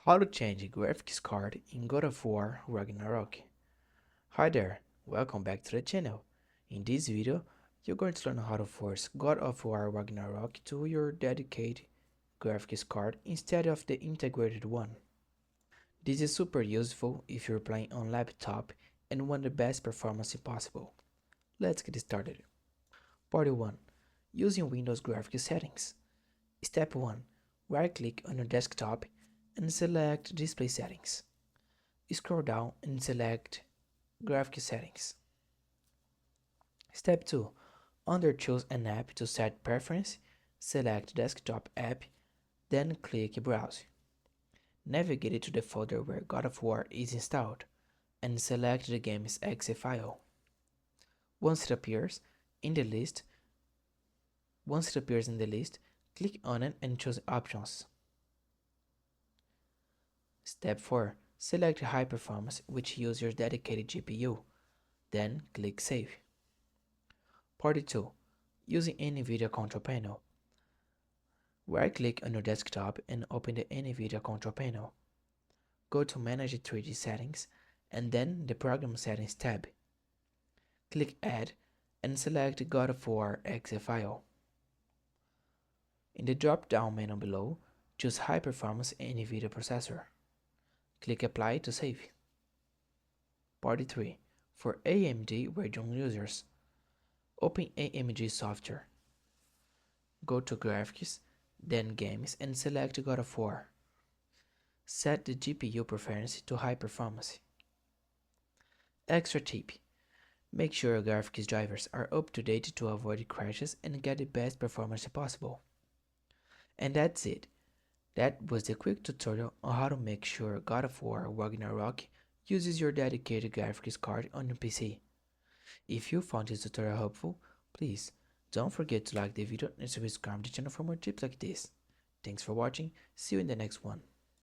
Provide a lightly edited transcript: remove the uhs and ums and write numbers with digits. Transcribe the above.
How to change a graphics card in God of War Ragnarok. Hi there, welcome back to the channel. In this video, you're going to learn how to force God of War Ragnarok to your dedicated graphics card instead of the integrated one. This is super useful if you're playing on laptop and want the best performance possible. Let's get started. Part 1. Using Windows graphics settings. Step 1. Right-click on your desktop and select Display Settings. Scroll down and select Graphics Settings. Step 2. Under Choose an app to set preference, select Desktop app, then click Browse. Navigate to the folder where God of War is installed and select the game's exe file. Once it appears in the list, click on it and choose Options. Step 4. Select High Performance, which uses your dedicated GPU. Then click Save. Part 2. Using NVIDIA Control Panel. Right-click on your desktop and open the NVIDIA Control Panel. Go to Manage 3D Settings and then the Program Settings tab. Click Add and select God of War exe file. In the drop-down menu below, choose High Performance NVIDIA Processor. Click Apply to save. Part 3. For AMD Radeon users, open AMD software. Go to Graphics, then Games and select God of War. Set the GPU preference to high performance. Extra tip: make sure your graphics drivers are up to date to avoid crashes and get the best performance possible. And that's it. That was a quick tutorial on how to make sure God of War Ragnarok uses your dedicated graphics card on your PC. If you found this tutorial helpful, please don't forget to like the video and subscribe to the channel for more tips like this. Thanks for watching, see you in the next one.